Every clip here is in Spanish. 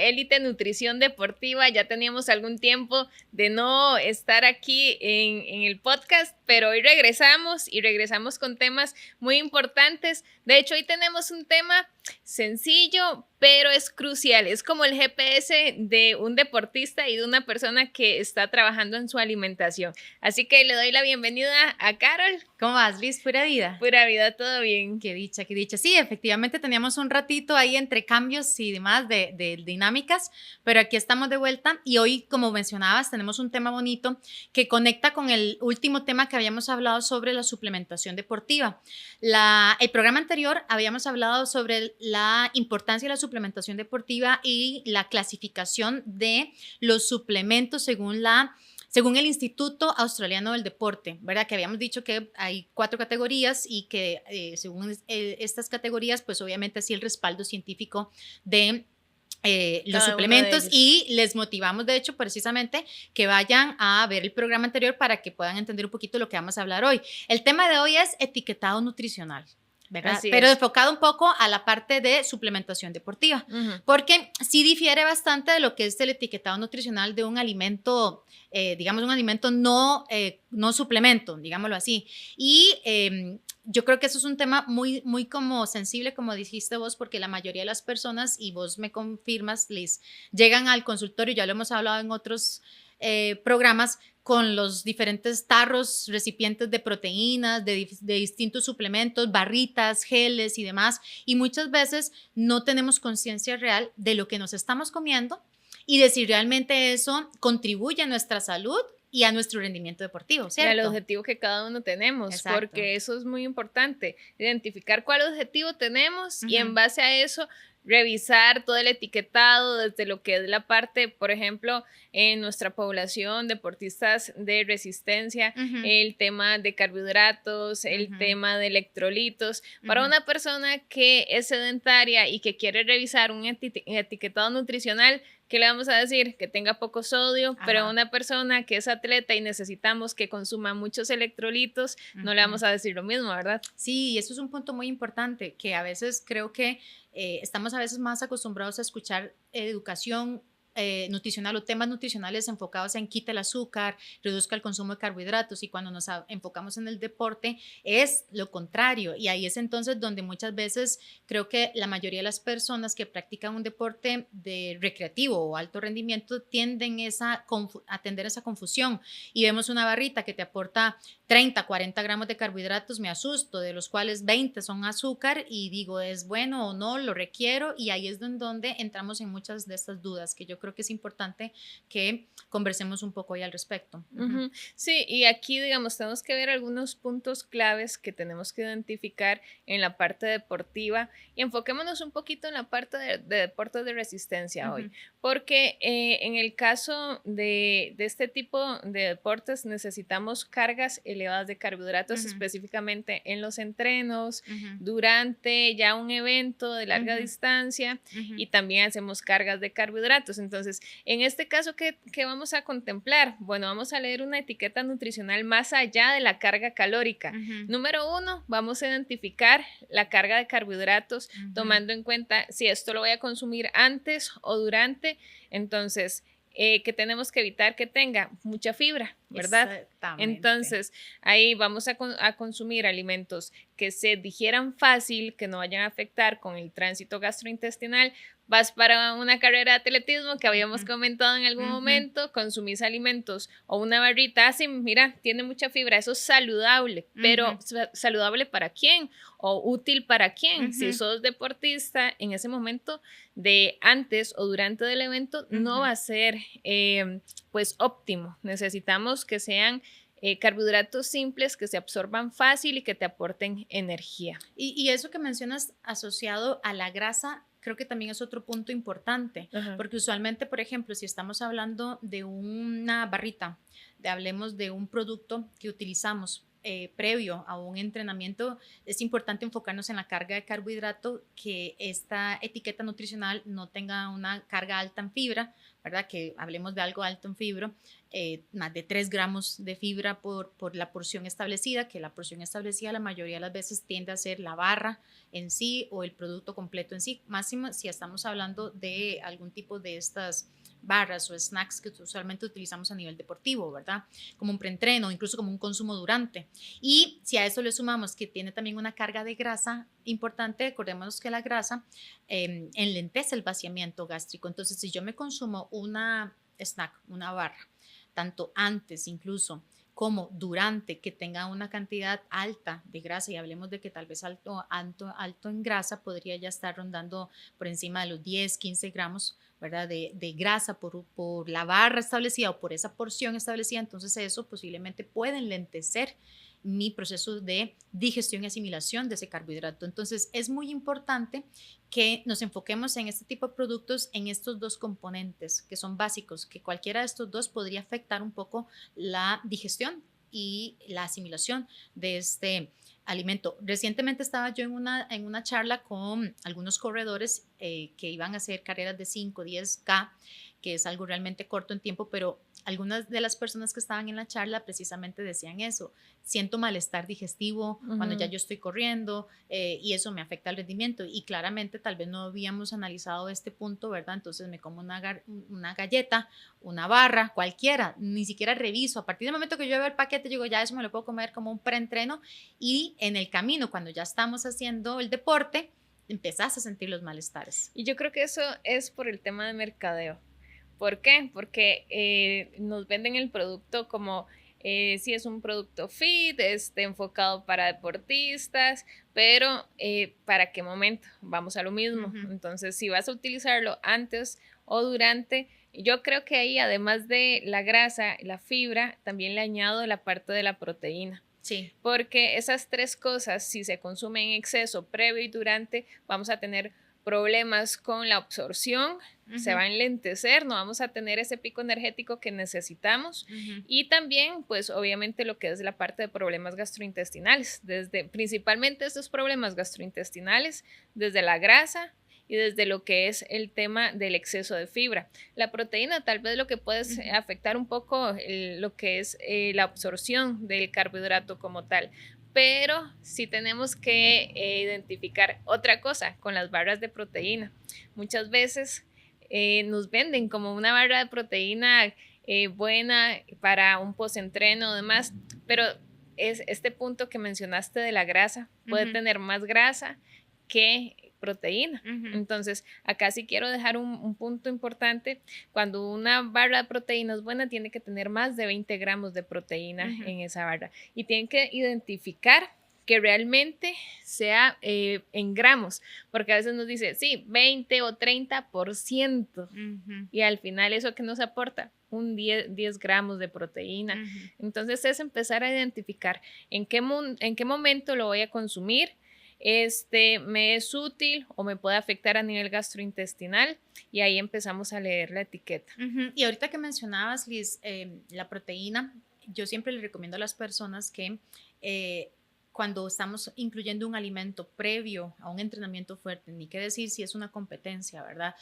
Élite Nutrición Deportiva. Ya teníamos algún tiempo de no estar aquí en el podcast, pero hoy regresamos y regresamos con temas muy importantes. De hecho, hoy tenemos un tema sencillo, pero es crucial. Es como el GPS de un deportista y de una persona que está trabajando en su alimentación. Así que le doy la bienvenida a Carol. ¿Cómo vas, Liz? ¿Pura vida? Pura vida, todo bien. Qué dicha, qué dicha. Sí, efectivamente teníamos un ratito ahí entre cambios y demás de dinámicas, pero aquí estamos de vuelta y hoy, como mencionabas, tenemos un tema bonito que conecta con el último tema que habíamos hablado sobre la suplementación deportiva. El programa anterior habíamos hablado sobre la importancia de la suplementación deportiva y la clasificación de los suplementos según el Instituto Australiano del Deporte, ¿verdad? Que habíamos dicho que hay 4 categorías y que según estas categorías, pues obviamente sí el respaldo científico de los suplementos y les motivamos de hecho precisamente que vayan a ver el programa anterior para que puedan entender un poquito lo que vamos a hablar hoy. El tema de hoy es etiquetado nutricional, ¿verdad? Pero enfocado un poco a la parte de suplementación deportiva, porque sí difiere bastante de lo que es el etiquetado nutricional de un alimento, digamos un alimento no suplemento, digámoslo así. Y yo creo que eso es un tema muy, muy como sensible, como dijiste vos, porque la mayoría de las personas, y vos me confirmas, Liz, llegan al consultorio, ya lo hemos hablado en otros programas, con los diferentes tarros, recipientes de proteínas, de distintos suplementos, barritas, geles y demás, y muchas veces no tenemos conciencia real de lo que nos estamos comiendo y de si realmente eso contribuye a nuestra salud y a nuestro rendimiento deportivo, ¿cierto? Y al objetivo que cada uno tenemos. Exacto. Porque eso es muy importante, identificar cuál objetivo tenemos y en base a eso revisar todo el etiquetado desde lo que es la parte, por ejemplo, en nuestra población, deportistas de resistencia, el tema de carbohidratos, el tema de electrolitos. Para una persona que es sedentaria y que quiere revisar un etiquetado nutricional, ¿qué le vamos a decir? Que tenga poco sodio, pero una persona que es atleta y necesitamos que consuma muchos electrolitos, no le vamos a decir lo mismo, ¿verdad? Sí, y eso es un punto muy importante, que a veces creo que estamos a veces más acostumbrados a escuchar educación nutricional o temas nutricionales enfocados en quita el azúcar, reduzca el consumo de carbohidratos, y cuando nos enfocamos en el deporte es lo contrario, y ahí es entonces donde muchas veces creo que la mayoría de las personas que practican un deporte de recreativo o alto rendimiento tienden a tender esa confusión, y vemos una barrita que te aporta 30, 40 gramos de carbohidratos, me asusto, de los cuales 20 son azúcar y digo, ¿es bueno o no? ¿Lo requiero? Y ahí es donde entramos en muchas de estas dudas que yo creo que es importante que conversemos un poco hoy al respecto. Sí, y aquí, digamos, tenemos que ver algunos puntos claves que tenemos que identificar en la parte deportiva y enfoquémonos un poquito en la parte de deportes de resistencia hoy, porque en el caso de este tipo de deportes necesitamos cargas elevadas de carbohidratos, específicamente en los entrenos, durante ya un evento de larga distancia, y también hacemos cargas de carbohidratos. Entonces, en este caso, ¿qué vamos a contemplar? Bueno, vamos a leer una etiqueta nutricional más allá de la carga calórica. Número 1, vamos a identificar la carga de carbohidratos, tomando en cuenta si esto lo voy a consumir antes o durante. Entonces, que tenemos que evitar que tenga mucha fibra, ¿verdad? Exactamente. Entonces, ahí vamos a consumir alimentos que se digieran fácil, que no vayan a afectar con el tránsito gastrointestinal. Vas para una carrera de atletismo que habíamos comentado en algún momento, consumís alimentos o una barrita así, mira, tiene mucha fibra, eso es saludable, pero ¿saludable para quién? ¿O útil para quién? Si sos deportista, en ese momento de antes o durante del evento, no va a ser pues óptimo. Necesitamos que sean carbohidratos simples, que se absorban fácil y que te aporten energía. Y eso que mencionas asociado a la grasa, creo que también es otro punto importante, porque usualmente, por ejemplo, si estamos hablando de una barrita, hablemos de un producto que utilizamos previo a un entrenamiento, es importante enfocarnos en la carga de carbohidrato, que esta etiqueta nutricional no tenga una carga alta en fibra, ¿verdad? Que hablemos de algo alto en fibra, más de 3 gramos de fibra por la porción establecida, que la porción establecida la mayoría de las veces tiende a ser la barra en sí o el producto completo en sí, máximo si estamos hablando de algún tipo de estas barras o snacks que usualmente utilizamos a nivel deportivo, ¿verdad? Como un preentreno, incluso como un consumo durante. Y si a eso le sumamos que tiene también una carga de grasa importante, recordemos que la grasa enlentece el vaciamiento gástrico. Entonces, si yo me consumo una snack, una barra, tanto antes incluso como durante, que tenga una cantidad alta de grasa, y hablemos de que tal vez alto en grasa, podría ya estar rondando por encima de los 10, 15 gramos, ¿verdad? De grasa por la barra establecida o por esa porción establecida. Entonces eso posiblemente puede enlentecer mi proceso de digestión y asimilación de ese carbohidrato. Entonces es muy importante que nos enfoquemos en este tipo de productos, en estos dos componentes que son básicos, que cualquiera de estos dos podría afectar un poco la digestión y la asimilación de este alimento. Recientemente estaba yo en una charla con algunos corredores que iban a hacer carreras de 5, 10K, que es algo realmente corto en tiempo, pero algunas de las personas que estaban en la charla precisamente decían eso: siento malestar digestivo cuando ya yo estoy corriendo y eso me afecta al rendimiento, y claramente tal vez no habíamos analizado este punto, ¿verdad? Entonces me como una galleta, una barra, cualquiera, ni siquiera reviso. A partir del momento que yo veo el paquete, digo, ya eso me lo puedo comer como un preentreno, y en el camino, cuando ya estamos haciendo el deporte, empezás a sentir los malestares. Y yo creo que eso es por el tema de mercadeo. ¿Por qué? Porque nos venden el producto como si es un producto fit, enfocado para deportistas, pero ¿para qué momento? Vamos a lo mismo. Entonces, si vas a utilizarlo antes o durante, yo creo que ahí, además de la grasa, la fibra, también le añado la parte de la proteína. Sí. Porque esas tres cosas, si se consumen en exceso previo y durante, vamos a tener problemas con la absorción, se va a enlentecer, no vamos a tener ese pico energético que necesitamos, y también, pues obviamente lo que es la parte de problemas gastrointestinales, principalmente estos problemas gastrointestinales, desde la grasa y desde lo que es el tema del exceso de fibra. La proteína tal vez lo que puede afectar un poco lo que es la absorción del carbohidrato como tal, pero sí tenemos que identificar otra cosa con las barras de proteína. Muchas veces nos venden como una barra de proteína buena para un postentreno o demás, pero es este punto que mencionaste de la grasa, puede tener más grasa que proteína. Entonces, acá sí quiero dejar un punto importante: cuando una barra de proteína es buena, tiene que tener más de 20 gramos de proteína en esa barra, y tienen que identificar que realmente sea en gramos, porque a veces nos dice, sí, 20 o 30%, y al final eso que nos aporta, un 10 gramos de proteína. Entonces es empezar a identificar en qué momento lo voy a consumir, me es útil o me puede afectar a nivel gastrointestinal, y ahí empezamos a leer la etiqueta. Y ahorita que mencionabas, Liz, la proteína, yo siempre le recomiendo a las personas que cuando estamos incluyendo un alimento previo a un entrenamiento fuerte, ni qué decir si es una competencia, ¿verdad?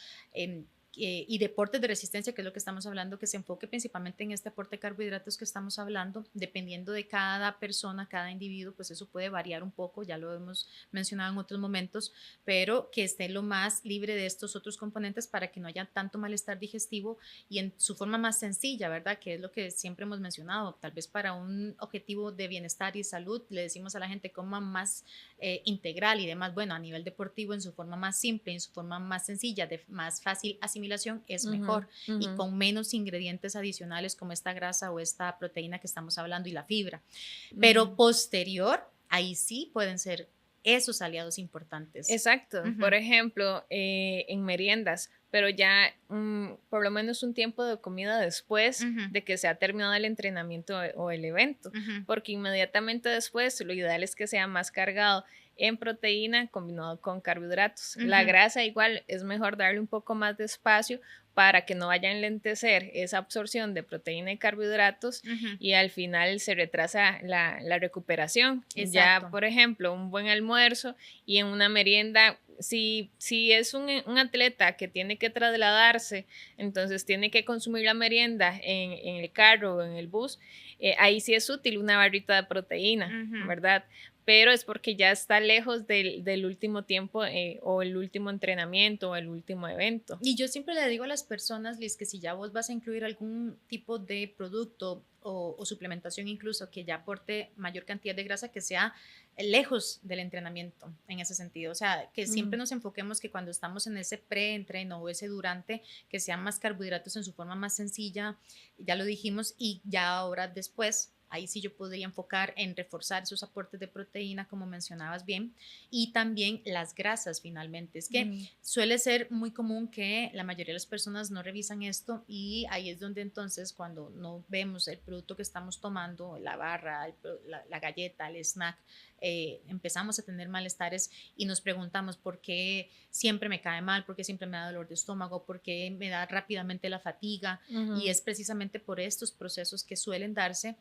Y deportes de resistencia, que es lo que estamos hablando, que se enfoque principalmente en este aporte de carbohidratos que estamos hablando, dependiendo de cada persona, cada individuo, pues eso puede variar un poco, ya lo hemos mencionado en otros momentos, pero que esté lo más libre de estos otros componentes para que no haya tanto malestar digestivo, y en su forma más sencilla, ¿verdad? Que es lo que siempre hemos mencionado, tal vez para un objetivo de bienestar y salud, le decimos a la gente coma más integral y demás. Bueno, a nivel deportivo, en su forma más simple, en su forma más sencilla, de más fácil asimilación, es mejor, y con menos ingredientes adicionales como esta grasa o esta proteína que estamos hablando y la fibra. Pero posterior, ahí sí pueden ser esos aliados importantes. Exacto. Por ejemplo, en meriendas, pero ya por lo menos un tiempo de comida después de que se ha terminado el entrenamiento o el evento, porque inmediatamente después lo ideal es que sea más cargado en proteína combinado con carbohidratos. La grasa igual es mejor darle un poco más de espacio para que no vaya a enlentecer esa absorción de proteína y carbohidratos y al final se retrasa la recuperación. Exacto. Ya, por ejemplo, un buen almuerzo y en una merienda, si es un atleta que tiene que trasladarse, entonces tiene que consumir la merienda en el carro o en el bus, ahí sí es útil una barrita de proteína, ¿verdad? Pero es porque ya está lejos del último tiempo o el último entrenamiento o el último evento. Y yo siempre le digo a las personas, Liz, que si ya vos vas a incluir algún tipo de producto o suplementación incluso que ya aporte mayor cantidad de grasa, que sea lejos del entrenamiento en ese sentido. O sea, que siempre nos enfoquemos que cuando estamos en ese pre-entreno o ese durante, que sean más carbohidratos en su forma más sencilla, ya lo dijimos, y ya ahora después ahí sí yo podría enfocar en reforzar esos aportes de proteína, como mencionabas bien, y también las grasas finalmente. Es que suele ser muy común que la mayoría de las personas no revisan esto y ahí es donde entonces cuando no vemos el producto que estamos tomando, la barra, la galleta, el snack, empezamos a tener malestares y nos preguntamos por qué siempre me cae mal, por qué siempre me da dolor de estómago, por qué me da rápidamente la fatiga y es precisamente por estos procesos que suelen darse.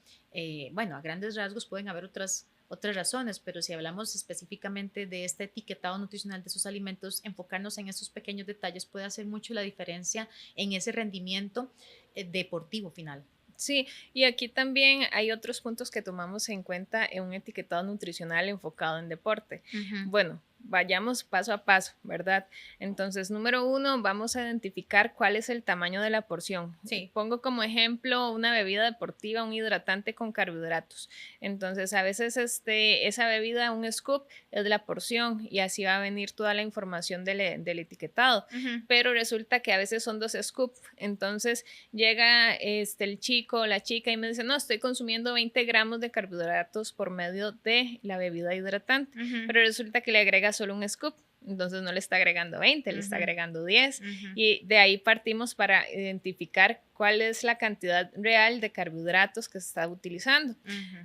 Bueno, a grandes rasgos pueden haber otras razones, pero si hablamos específicamente de este etiquetado nutricional de sus alimentos, enfocarnos en esos pequeños detalles puede hacer mucho la diferencia en ese rendimiento deportivo final. Sí, y aquí también hay otros puntos que tomamos en cuenta en un etiquetado nutricional enfocado en deporte. Bueno, vayamos paso a paso, ¿verdad? Entonces, número 1, vamos a identificar cuál es el tamaño de la porción. Sí. Pongo como ejemplo una bebida deportiva, un hidratante con carbohidratos. Entonces, a veces esa bebida, un scoop, es la porción y así va a venir toda la información del etiquetado. Pero resulta que a veces son 2 scoops. Entonces, llega el chico o la chica y me dice, no, estoy consumiendo 20 gramos de carbohidratos por medio de la bebida hidratante. Pero resulta que le agrega solo un scoop. Entonces no le está agregando 20, le está agregando 10 y de ahí partimos para identificar cuál es la cantidad real de carbohidratos que se está utilizando.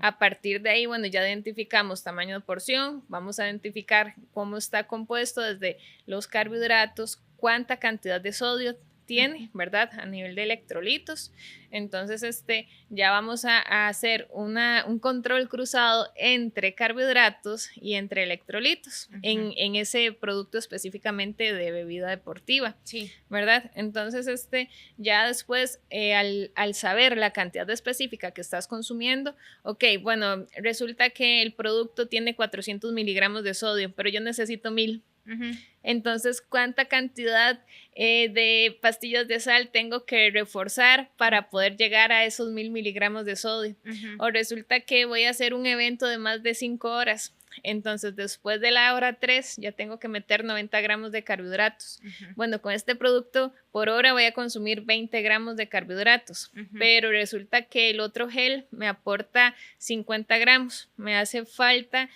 A partir de ahí, bueno, ya identificamos tamaño de porción, vamos a identificar cómo está compuesto desde los carbohidratos, cuánta cantidad de sodio tiene, ¿verdad? A nivel de electrolitos. Entonces, ya vamos a hacer un control cruzado entre carbohidratos y entre electrolitos en ese producto específicamente de bebida deportiva, sí, ¿verdad? Entonces, ya después, al saber la cantidad específica que estás consumiendo, ok, bueno, resulta que el producto tiene 400 miligramos de sodio, pero yo necesito 1000. Entonces, ¿cuánta cantidad de pastillas de sal tengo que reforzar para poder llegar a esos 1000 miligramos de sodio? O resulta que voy a hacer un evento de más de 5 horas. Entonces, después de la hora 3, ya tengo que meter 90 gramos de carbohidratos. Bueno, con este producto, por hora voy a consumir 20 gramos de carbohidratos, pero resulta que el otro gel me aporta 50 gramos. Me hace falta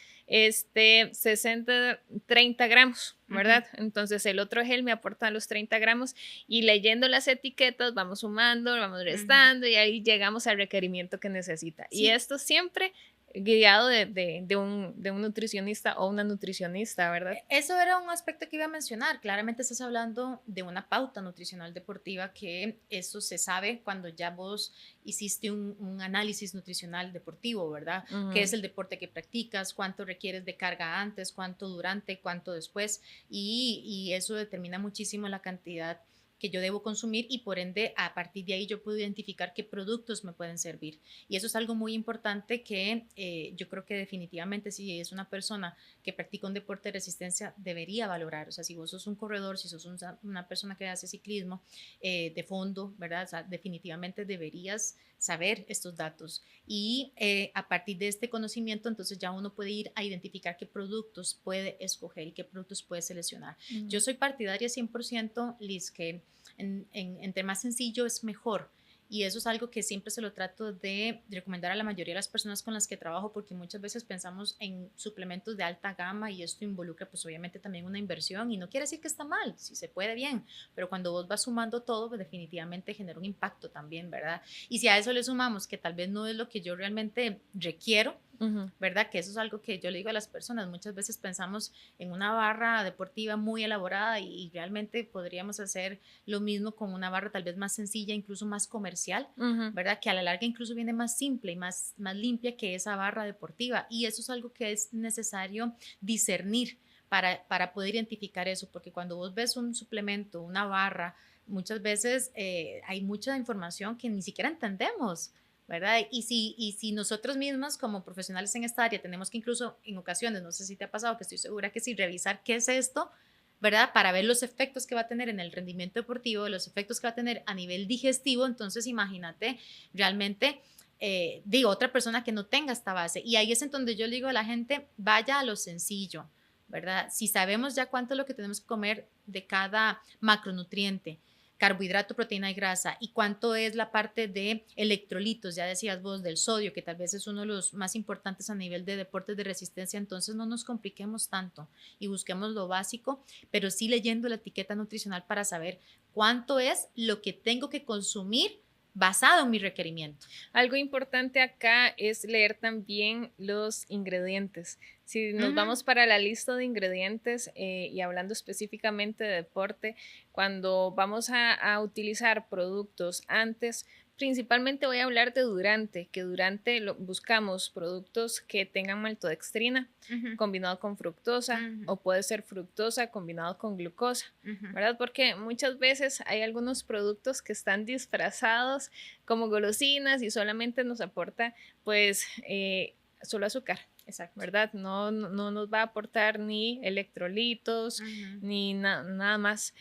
30 gramos, ¿verdad? Entonces el otro gel me aporta los 30 gramos y leyendo las etiquetas vamos sumando, vamos restando y ahí llegamos al requerimiento que necesita. Sí. Y esto siempre guiado de un nutricionista o una nutricionista, ¿verdad? Eso era un aspecto que iba a mencionar. Claramente estás hablando de una pauta nutricional deportiva, que eso se sabe cuando ya vos hiciste un análisis nutricional deportivo, ¿verdad? ¿Qué es el deporte que practicas? ¿Cuánto requieres de carga antes? ¿Cuánto durante? ¿Cuánto después? Y eso determina muchísimo la cantidad que yo debo consumir y por ende a partir de ahí yo puedo identificar qué productos me pueden servir. Y eso es algo muy importante que yo creo que definitivamente si es una persona que practica un deporte de resistencia debería valorar. O sea, si vos sos un corredor, si sos una persona que hace ciclismo de fondo, ¿verdad? O sea, definitivamente deberías saber estos datos y a partir de este conocimiento entonces ya uno puede ir a identificar qué productos puede escoger y qué productos puede seleccionar. Yo soy partidaria 100%, Liz, que entre más sencillo es mejor. Y eso es algo que siempre se lo trato de recomendar a la mayoría de las personas con las que trabajo, porque muchas veces pensamos en suplementos de alta gama y esto involucra pues obviamente también una inversión y no quiere decir que está mal, si se puede bien, pero cuando vos vas sumando todo pues definitivamente genera un impacto también, ¿verdad? Y si a eso le sumamos que tal vez no es lo que yo realmente requiero, ¿verdad? Que eso es algo que yo le digo a las personas. Muchas veces pensamos en una barra deportiva muy elaborada y realmente podríamos hacer lo mismo con una barra tal vez más sencilla, incluso más comercial, ¿verdad? Que a la larga incluso viene más simple y más limpia que esa barra deportiva. Y eso es algo que es necesario discernir para poder identificar eso, porque cuando vos ves un suplemento, una barra, muchas veces hay mucha información que ni siquiera entendemos, ¿verdad? Y si nosotros mismos como profesionales en esta área tenemos que incluso en ocasiones, no sé si te ha pasado, que estoy segura que sí, revisar qué es esto, ¿verdad? Para ver los efectos que va a tener en el rendimiento deportivo, los efectos que va a tener a nivel digestivo, entonces imagínate realmente... digo, otra persona que no tenga esta base. Y ahí es en donde yo le digo a la gente, vaya a lo sencillo, ¿verdad? Si sabemos ya cuánto es lo que tenemos que comer de cada macronutriente, carbohidrato, proteína y grasa, y cuánto es la parte de electrolitos, ya decías vos, del sodio, que tal vez es uno de los más importantes a nivel de deportes de resistencia, entonces no nos compliquemos tanto y busquemos lo básico, pero sí leyendo la etiqueta nutricional para saber cuánto es lo que tengo que consumir basado en mi requerimiento. Algo importante acá es leer también los ingredientes. Si nos vamos para la lista de ingredientes y hablando específicamente de deporte, cuando vamos a utilizar productos antes, principalmente voy a hablar de durante, que durante buscamos productos que tengan maltodextrina combinado con fructosa o puede ser fructosa combinado con glucosa, ¿verdad? Porque muchas veces hay algunos productos que están disfrazados como golosinas y solamente nos aporta pues solo azúcar. Exacto. ¿Verdad? No nos va a aportar ni electrolitos, ni nada más,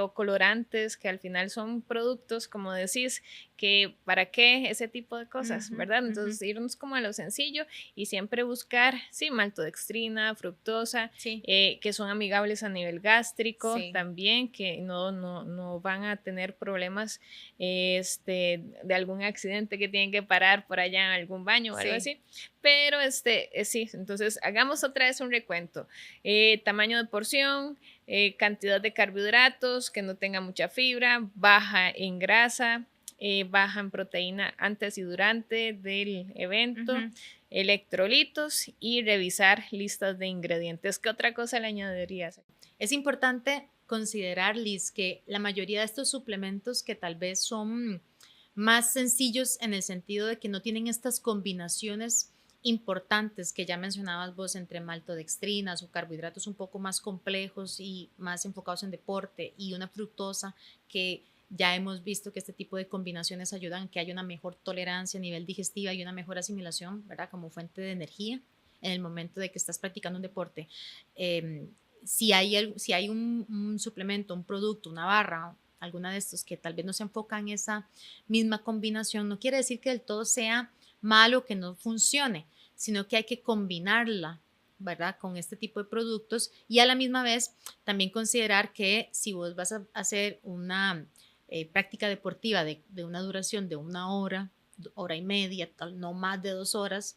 o colorantes, que al final son productos, como decís, que para qué ese tipo de cosas, ¿verdad? Entonces irnos como a lo sencillo y siempre buscar, sí, maltodextrina, fructosa, que son amigables a nivel gástrico también, que no van a tener problemas de algún accidente que tienen que parar por allá en algún baño o algo así. Pero sí, entonces hagamos otra vez un recuento. Tamaño de porción, cantidad de carbohidratos, que no tenga mucha fibra, baja en grasa, baja en proteína antes y durante del evento, electrolitos y revisar listas de ingredientes. ¿Qué otra cosa le añadirías? Es importante considerar, Liz, que la mayoría de estos suplementos que tal vez son más sencillos en el sentido de que no tienen estas combinaciones importantes que ya mencionabas vos entre maltodextrinas o carbohidratos un poco más complejos y más enfocados en deporte y una fructosa que ya hemos visto que este tipo de combinaciones ayudan a que haya una mejor tolerancia a nivel digestiva y una mejor asimilación, ¿verdad? Como fuente de energía en el momento de que estás practicando un deporte. Si hay un suplemento, un producto, una barra, alguna de estos que tal vez no se enfoca en esa misma combinación, no quiere decir que del todo sea malo, que no funcione, sino que hay que combinarla, ¿verdad? Con este tipo de productos y a la misma vez también considerar que si vos vas a hacer una práctica deportiva de una duración de 1 hora, hora y media, no más de 2 horas,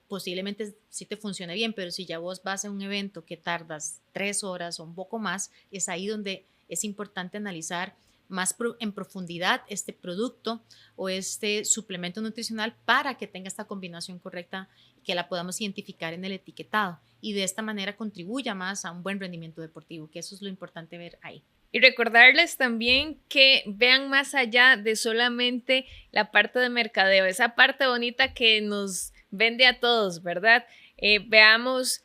posiblemente sí te funcione bien, pero si ya vos vas a un evento que tardas 3 horas o un poco más, es ahí donde es importante analizar más en profundidad este producto o este suplemento nutricional para que tenga esta combinación correcta, que la podamos identificar en el etiquetado y de esta manera contribuya más a un buen rendimiento deportivo, que eso es lo importante ver ahí. Y recordarles también que vean más allá de solamente la parte de mercadeo, esa parte bonita que nos vende a todos, ¿verdad? Veamos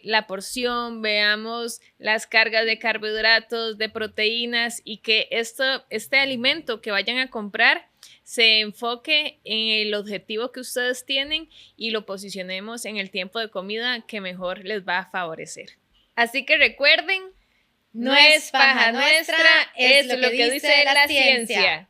la porción, veamos las cargas de carbohidratos, de proteínas y que este alimento que vayan a comprar se enfoque en el objetivo que ustedes tienen y lo posicionemos en el tiempo de comida que mejor les va a favorecer. Así que recuerden, no es paja nuestra, es lo que dice la ciencia.